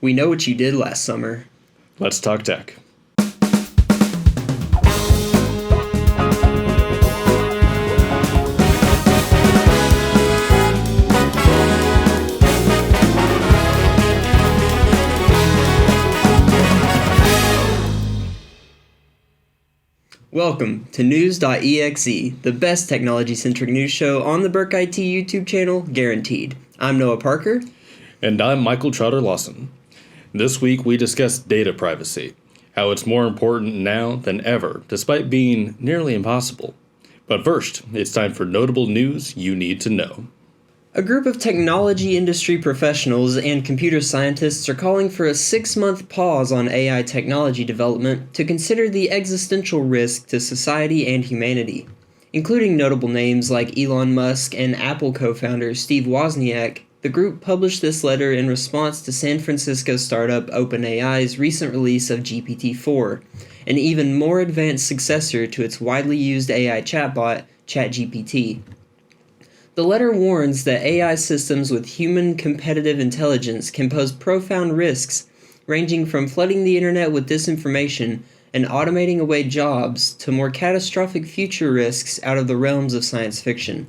We know what you did last summer. Let's talk tech. Welcome to News.exe, the best technology-centric news show on the Burk IT YouTube channel, guaranteed. I'm Noah Parker. And I'm Michael Trotter Lawson. This week we discuss data privacy, how it's more important now than ever, despite being nearly impossible. But first, it's time for notable news you need to know. A group of technology industry professionals and computer scientists are calling for a 6-month pause on AI technology development to consider the existential risk to society and humanity. Including notable names like Elon Musk and Apple co-founder Steve Wozniak, the group published this letter in response to San Francisco startup OpenAI's recent release of GPT-4, an even more advanced successor to its widely used AI chatbot, ChatGPT. The letter warns that AI systems with human competitive intelligence can pose profound risks, ranging from flooding the internet with disinformation and automating away jobs to more catastrophic future risks out of the realms of science fiction.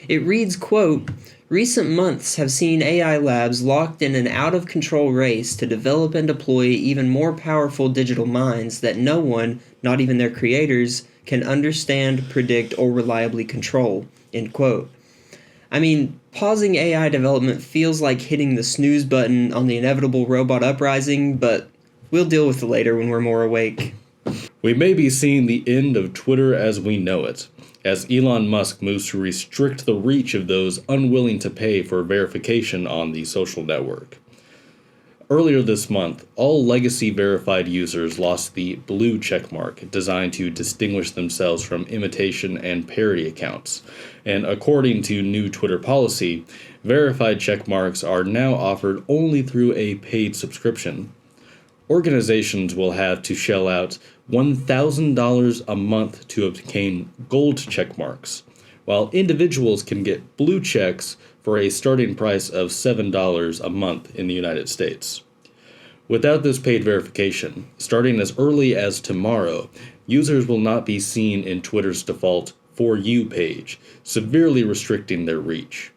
It reads, quote, "Recent months have seen AI labs locked in an out-of-control race to develop and deploy even more powerful digital minds that no one, not even their creators, can understand, predict, or reliably control," end quote. I mean, pausing AI development feels like hitting the snooze button on the inevitable robot uprising, but we'll deal with it later when we're more awake. We may be seeing the end of Twitter as we know it, as Elon Musk moves to restrict the reach of those unwilling to pay for verification on the social network. Earlier this month, all legacy verified users lost the blue checkmark designed to distinguish themselves from imitation and parody accounts. And according to new Twitter policy, verified checkmarks are now offered only through a paid subscription. Organizations will have to shell out $1,000 a month to obtain gold checkmarks, while individuals can get blue checks for a starting price of $7 a month in the United States. Without this paid verification, starting as early as tomorrow, users will not be seen in Twitter's default For You page, severely restricting their reach.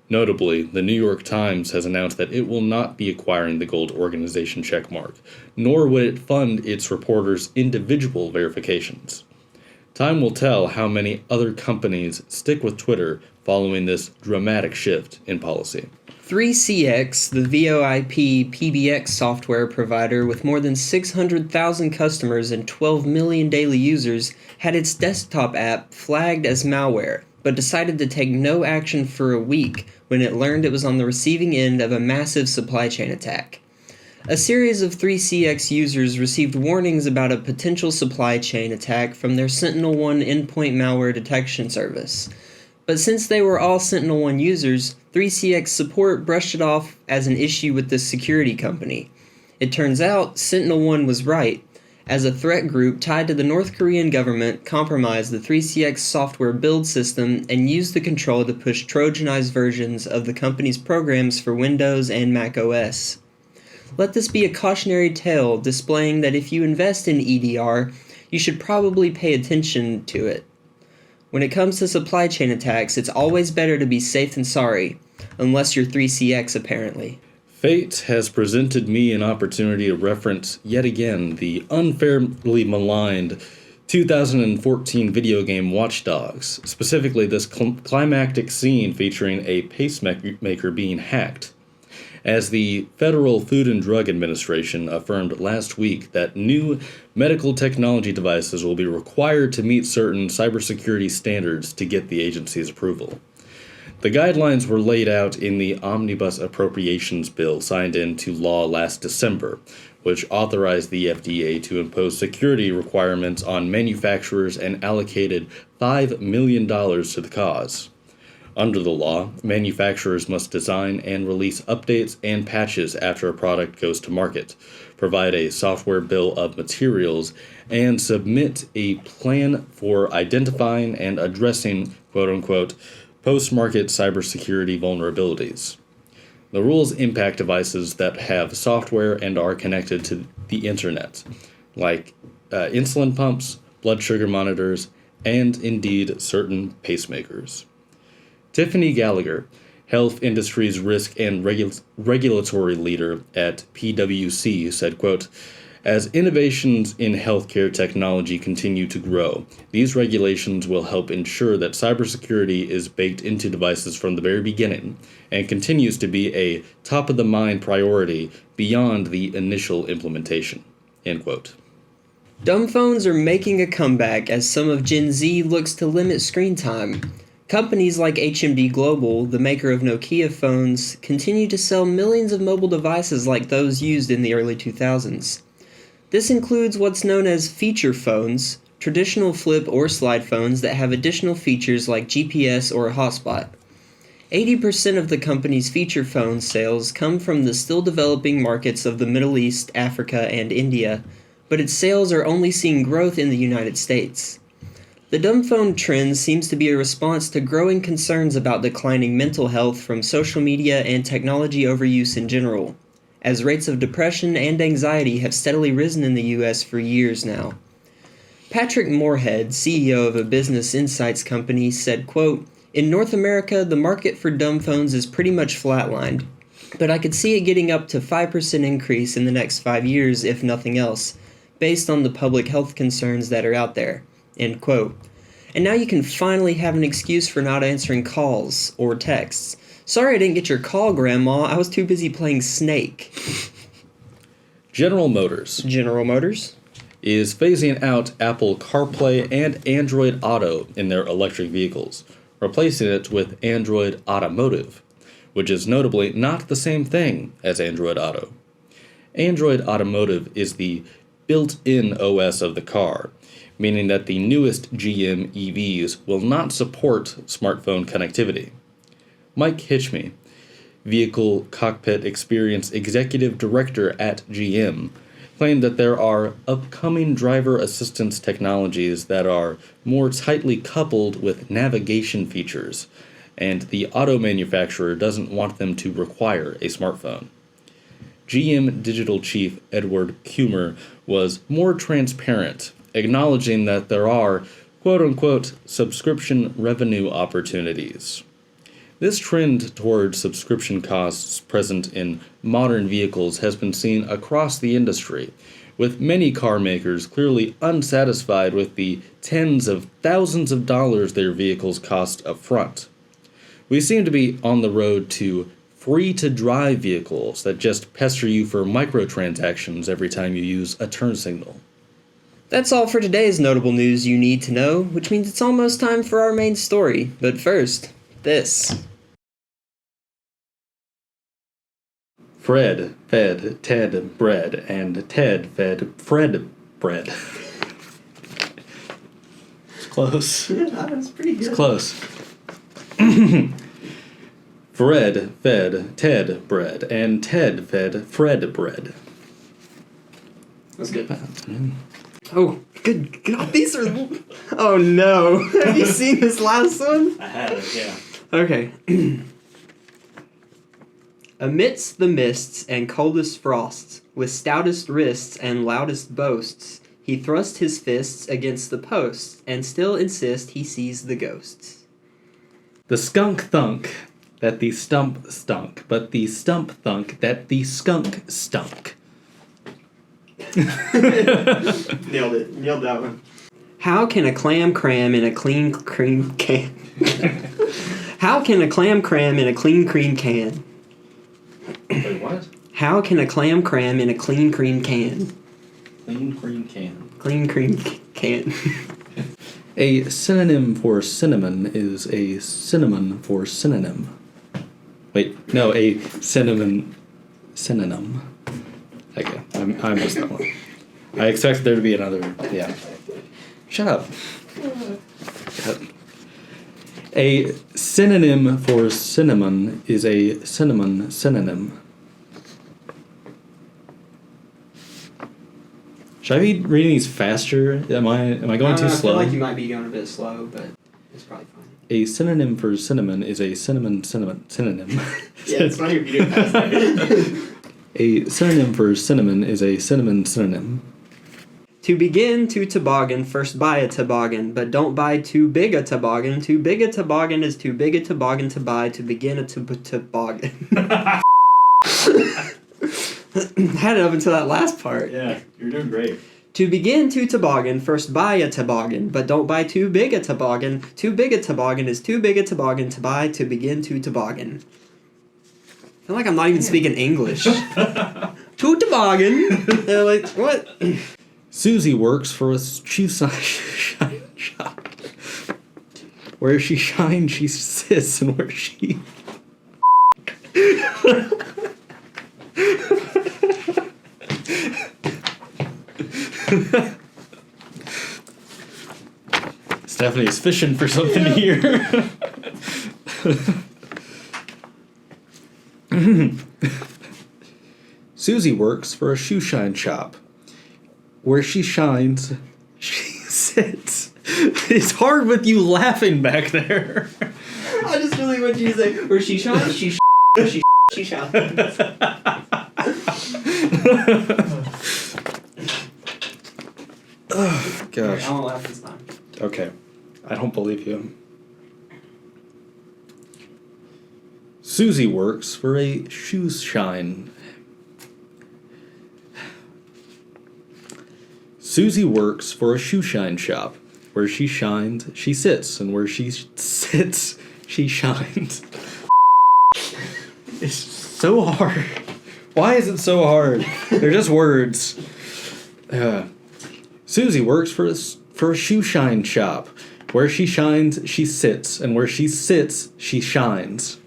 Notably, the New York Times has announced that it will not be acquiring the gold organization checkmark, nor would it fund its reporters' individual verifications. Time will tell how many other companies stick with Twitter following this dramatic shift in policy. 3CX, the VoIP PBX software provider with more than 600,000 customers and 12 million daily users, had its desktop app flagged as malware, but decided to take no action for a week when it learned it was on the receiving end of a massive supply chain attack. A series of 3CX users received warnings about a potential supply chain attack from their SentinelOne endpoint malware detection service. But since they were all SentinelOne users, 3CX support brushed it off as an issue with the security company. It turns out SentinelOne was right, as a threat group tied to the North Korean government compromised the 3CX software build system and used the control to push Trojanized versions of the company's programs for Windows and Mac OS. Let this be a cautionary tale displaying that if you invest in EDR, you should probably pay attention to it. When it comes to supply chain attacks, it's always better to be safe than sorry, unless you're 3CX apparently. Fate has presented me an opportunity to reference yet again the unfairly maligned 2014 video game Watch Dogs, specifically this climactic scene featuring a pacemaker being hacked, as the Federal Food and Drug Administration affirmed last week that new medical technology devices will be required to meet certain cybersecurity standards to get the agency's approval. The guidelines were laid out in the Omnibus Appropriations Bill signed into law last December, which authorized the FDA to impose security requirements on manufacturers and allocated $5 million to the cause. Under the law, manufacturers must design and release updates and patches after a product goes to market, provide a software bill of materials, and submit a plan for identifying and addressing quote-unquote post-market cybersecurity vulnerabilities. The rules impact devices that have software and are connected to the internet, like insulin pumps, blood sugar monitors, and indeed certain pacemakers. Tiffany Gallagher, health industry's risk and regulatory leader at PwC, said, quote, "As innovations in healthcare technology continue to grow, these regulations will help ensure that cybersecurity is baked into devices from the very beginning and continues to be a top-of-the-mind priority beyond the initial implementation." End quote. Dumb phones are making a comeback as some of Gen Z looks to limit screen time. Companies like HMD Global, the maker of Nokia phones, continue to sell millions of mobile devices like those used in the early 2000s. This includes what's known as feature phones, traditional flip or slide phones that have additional features like GPS or a hotspot. 80% of the company's feature phone sales come from the still developing markets of the Middle East, Africa, and India, but its sales are only seeing growth in the United States. The dumb phone trend seems to be a response to growing concerns about declining mental health from social media and technology overuse in general, as rates of depression and anxiety have steadily risen in the US for years now. Patrick Moorhead, CEO of a business insights company, said, quote, "In North America, the market for dumb phones is pretty much flatlined, but I could see it getting up to 5% increase in the next 5 years, if nothing else, based on the public health concerns that are out there." End quote. And now you can finally have an excuse for not answering calls or texts. "Sorry I didn't get your call, Grandma. I was too busy playing Snake." General Motors is phasing out Apple CarPlay and Android Auto in their electric vehicles, replacing it with Android Automotive, which is notably not the same thing as Android Auto. Android Automotive is the built-in OS of the car, meaning that the newest GM EVs will not support smartphone connectivity. Mike Hitchme, Vehicle Cockpit Experience Executive Director at GM, claimed that there are upcoming driver assistance technologies that are more tightly coupled with navigation features, and the auto manufacturer doesn't want them to require a smartphone. GM Digital Chief Edward Kummer was more transparent, acknowledging that there are, quote-unquote, subscription revenue opportunities. This trend toward subscription costs present in modern vehicles has been seen across the industry, with many car makers clearly unsatisfied with the tens of thousands of dollars their vehicles cost up front. We seem to be on the road to free-to-drive vehicles that just pester you for microtransactions every time you use a turn signal. That's all for today's notable news you need to know, which means it's almost time for our main story. But first, this. Fred fed Ted bread, and Ted fed Fred bread. It's close. That's pretty good. It's close. Fred fed Ted bread, and Ted fed Fred bread. That's good. Oh, good God, these are... Oh no. Have you seen this last one? I have, yeah. Okay. Amidst the mists and coldest frosts, with stoutest wrists and loudest boasts, he thrust his fists against the posts, and still insist he sees the ghosts. The skunk thunk that the stump stunk, but the stump thunk that the skunk stunk. Nailed it. Nailed that one. How can a clam cram in a clean cream can? How can a clam cram in a clean cream can? Wait, what? How can a clam cram in a clean cream can? Clean cream can. Clean cream can. A synonym for cinnamon is a cinnamon for synonym. Wait, no, a synonym. Okay, I missed that one. I expected there to be another. Yeah. Shut up. A synonym for cinnamon is a cinnamon synonym. Should I be reading these faster? Am I going too slow? I feel like you might be going a bit slow, but it's probably fine. A synonym for cinnamon is a synonym. Yeah, it's funny if you do that. A synonym for cinnamon is a synonym. To begin to toboggan, first buy a toboggan, but don't buy too big a toboggan. Too big a toboggan is too big a toboggan to buy to begin a toboggan. Had it up until that last part. Yeah, you're doing great. To begin to toboggan, first buy a toboggan, but don't buy too big a toboggan. Too big a toboggan is too big a toboggan to buy to begin to toboggan. I feel like I'm not even speaking English. To toboggan. They're like, what? Susie works for a shoe shine shop. Where she shines, she sits, and where she... Stephanie's fishing for something here. Susie works for a shoe shine shop. Where she shines, she sits. It's hard with you laughing back there. I just really want you to say, where she shines, she she shines. Oh, gosh. I won't laugh this time. Okay. I don't believe you. Susie works for a shoe shine. Susie works for a shoe shine shop. Where she shines, she sits, and where she sits, she shines. It's so hard. Why is it so hard? They're just words. Susie works for a shoe shine shop. Where she shines, she sits, and where she sits, she shines.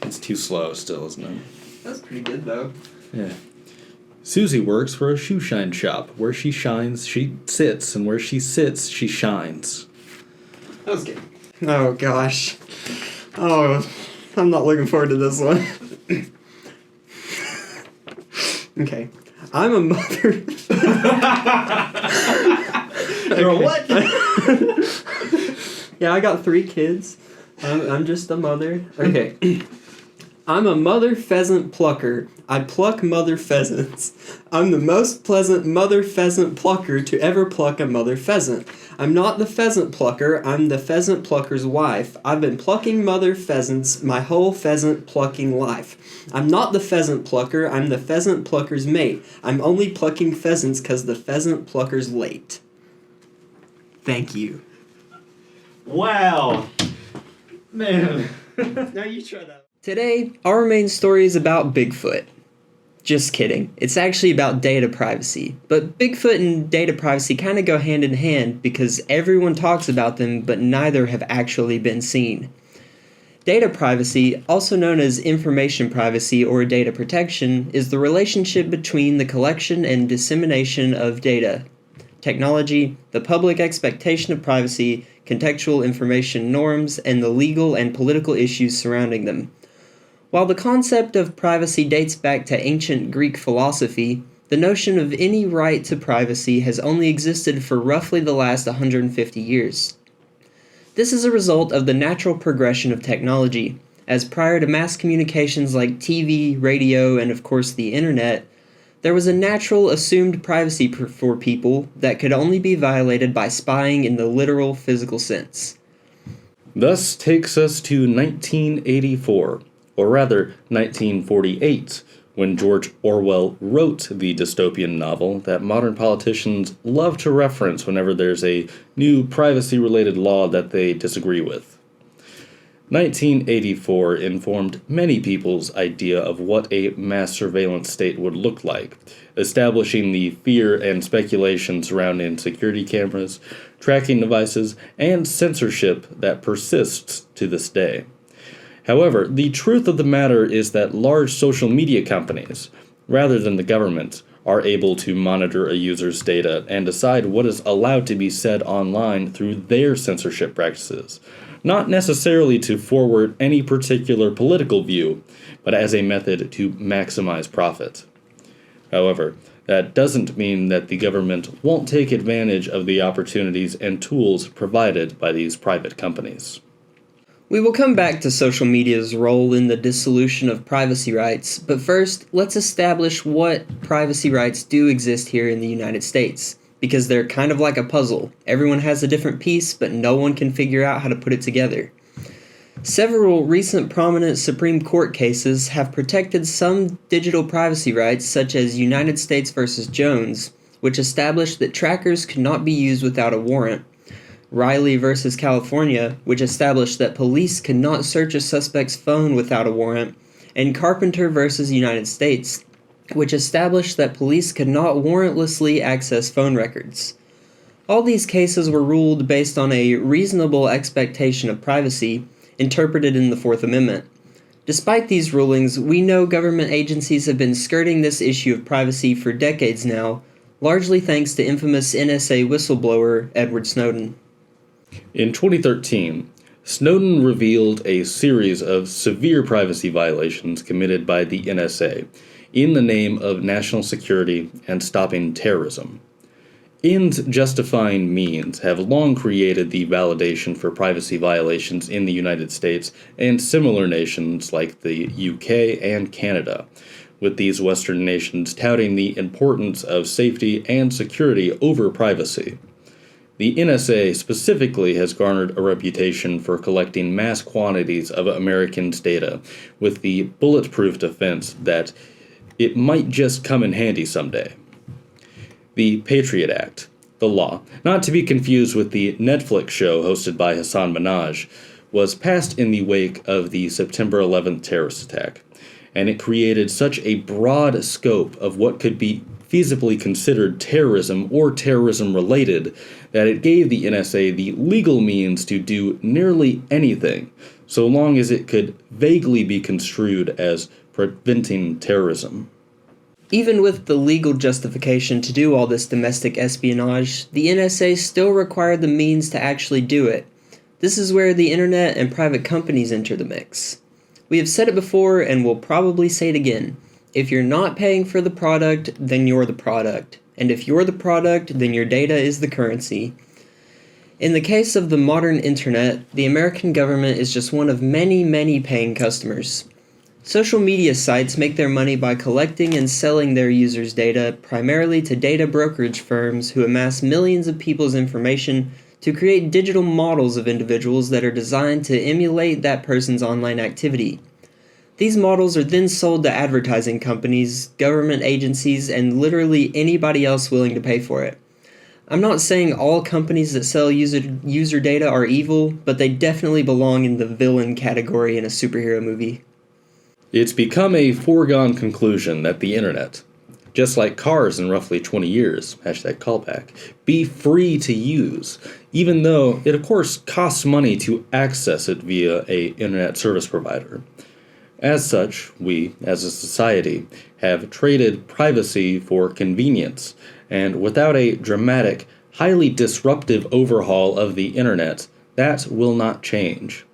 It's too slow still, isn't it? That's pretty good, though. Yeah. Susie works for a shoe shine shop. Where she shines, she sits, and where she sits, she shines. That was good. Oh, gosh. Oh, I'm not looking forward to this one. Okay. I'm a mother. You're a what? Yeah, I got 3 kids. I'm just a mother. Okay. I'm a mother pheasant plucker. I pluck mother pheasants. I'm the most pleasant mother pheasant plucker to ever pluck a mother pheasant. I'm not the pheasant plucker, I'm the pheasant plucker's wife. I've been plucking mother pheasants my whole pheasant plucking life. I'm not the pheasant plucker, I'm the pheasant plucker's mate. I'm only plucking pheasants 'cause the pheasant plucker's late. Thank you. Wow. Man. Now you try that. Today, our main story is about Bigfoot. Just kidding. It's actually about data privacy. But Bigfoot and data privacy kind of go hand in hand because everyone talks about them, but neither have actually been seen. Data privacy, also known as information privacy or data protection, is the relationship between the collection and dissemination of data, technology, the public expectation of privacy, contextual information norms, and the legal and political issues surrounding them. While the concept of privacy dates back to ancient Greek philosophy, the notion of any right to privacy has only existed for roughly the last 150 years. This is a result of the natural progression of technology, as prior to mass communications like TV, radio, and of course the internet, there was a natural assumed privacy for people that could only be violated by spying in the literal physical sense. Thus takes us to 1984, or rather 1948, when George Orwell wrote the dystopian novel that modern politicians love to reference whenever there's a new privacy-related law that they disagree with. 1984 informed many people's idea of what a mass surveillance state would look like, establishing the fear and speculation surrounding security cameras, tracking devices, and censorship that persists to this day. However, the truth of the matter is that large social media companies, rather than the government, are able to monitor a user's data and decide what is allowed to be said online through their censorship practices, not necessarily to forward any particular political view, but as a method to maximize profit. However, That doesn't mean that the government won't take advantage of the opportunities and tools provided by these private companies. We will come back to social media's role in the dissolution of privacy rights, but first, let's establish what privacy rights do exist here in the United States, because they're kind of like a puzzle. Everyone has a different piece, but no one can figure out how to put it together. Several recent prominent Supreme Court cases have protected some digital privacy rights, such as United States v. Jones, which established that trackers could not be used without a warrant, Riley v. California, which established that police could not search a suspect's phone without a warrant, and Carpenter v. United States, which established that police could not warrantlessly access phone records. All these cases were ruled based on a reasonable expectation of privacy, interpreted in the Fourth Amendment. Despite these rulings, we know government agencies have been skirting this issue of privacy for decades now, largely thanks to infamous NSA whistleblower Edward Snowden. In 2013, Snowden revealed a series of severe privacy violations committed by the NSA in the name of national security and stopping terrorism. Ends justifying means have long created the validation for privacy violations in the United States and similar nations like the UK and Canada, with these Western nations touting the importance of safety and security over privacy. The NSA specifically has garnered a reputation for collecting mass quantities of Americans' data, with the bulletproof defense that it might just come in handy someday. The Patriot Act, the law, not to be confused with the Netflix show hosted by Hassan Minhaj, was passed in the wake of the September 11th terrorist attack, and it created such a broad scope of what could be feasibly considered terrorism or terrorism-related that it gave the NSA the legal means to do nearly anything, so long as it could vaguely be construed as preventing terrorism. Even with the legal justification to do all this domestic espionage, the NSA still required the means to actually do it. This is where the internet and private companies enter the mix. We have said it before and will probably say it again. If you're not paying for the product, then you're the product. And if you're the product, then your data is the currency. In the case of the modern internet, the American government is just one of many, many paying customers. Social media sites make their money by collecting and selling their users' data primarily to data brokerage firms who amass millions of people's information to create digital models of individuals that are designed to emulate that person's online activity. These models are then sold to advertising companies, government agencies, and literally anybody else willing to pay for it. I'm not saying all companies that sell user data are evil, but they definitely belong in the villain category in a superhero movie. It's become a foregone conclusion that the internet, just like cars in roughly 20 years, #callback, be free to use, even though it of course costs money to access it via a internet service provider. As such, we, as a society, have traded privacy for convenience, and without a dramatic, highly disruptive overhaul of the internet, that will not change.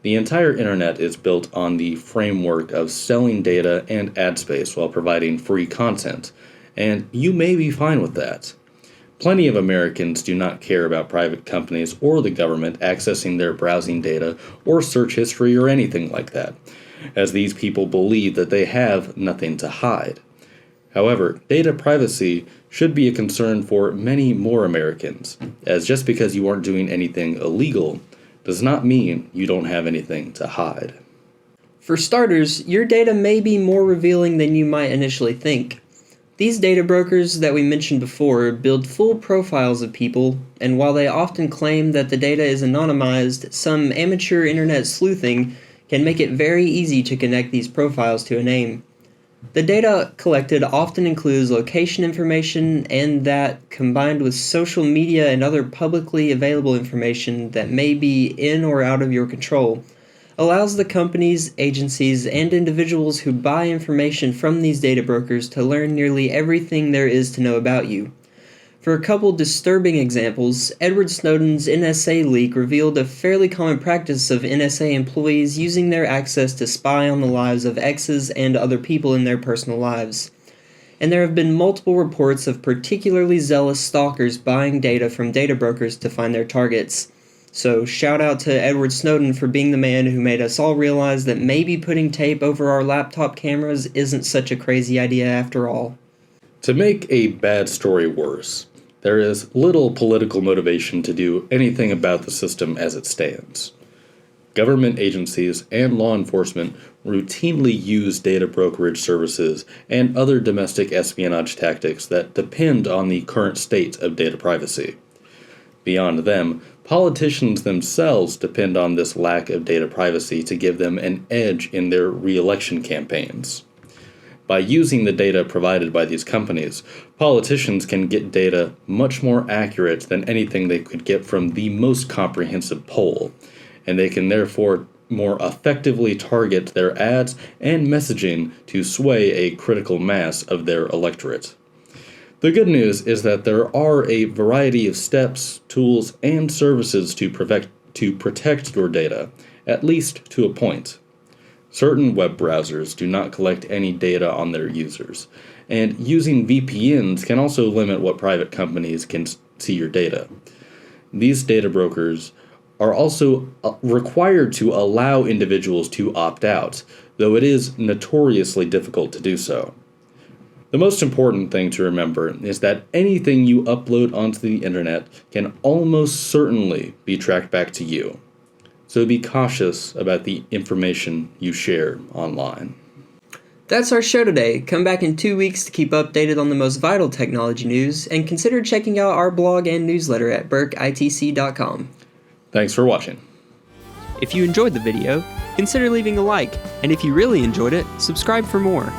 The entire internet is built on the framework of selling data and ad space while providing free content, and you may be fine with that. Plenty of Americans do not care about private companies or the government accessing their browsing data or search history or anything like that, as these people believe that they have nothing to hide. However, data privacy should be a concern for many more Americans, as just because you aren't doing anything illegal does not mean you don't have anything to hide. For starters, your data may be more revealing than you might initially think. These data brokers that we mentioned before build full profiles of people, and while they often claim that the data is anonymized, some amateur internet sleuthing can make it very easy to connect these profiles to a name. The data collected often includes location information, and that, combined with social media and other publicly available information that may be in or out of your control, allows the companies, agencies, and individuals who buy information from these data brokers to learn nearly everything there is to know about you. For a couple disturbing examples, Edward Snowden's NSA leak revealed a fairly common practice of NSA employees using their access to spy on the lives of exes and other people in their personal lives. and there have been multiple reports of particularly zealous stalkers buying data from data brokers to find their targets. So shout out to Edward Snowden for being the man who made us all realize that maybe putting tape over our laptop cameras isn't such a crazy idea after all. To make a bad story worse, there is little political motivation to do anything about the system as it stands. Government agencies and law enforcement routinely use data brokerage services and other domestic espionage tactics that depend on the current state of data privacy. Beyond them, politicians themselves depend on this lack of data privacy to give them an edge in their re-election campaigns. By using the data provided by these companies, politicians can get data much more accurate than anything they could get from the most comprehensive poll, and they can therefore more effectively target their ads and messaging to sway a critical mass of their electorate. The good news is that there are a variety of steps, tools, and services to protect your data, at least to a point. Certain web browsers do not collect any data on their users, and using VPNs can also limit what private companies can see your data. These data brokers are also required to allow individuals to opt out, though it is notoriously difficult to do so. The most important thing to remember is that anything you upload onto the internet can almost certainly be tracked back to you. So be cautious about the information you share online. That's our show today. Come back in 2 weeks to keep updated on the most vital technology news, and consider checking out our blog and newsletter at burkitc.com. Thanks for watching. If you enjoyed the video, consider leaving a like, and if you really enjoyed it, subscribe for more.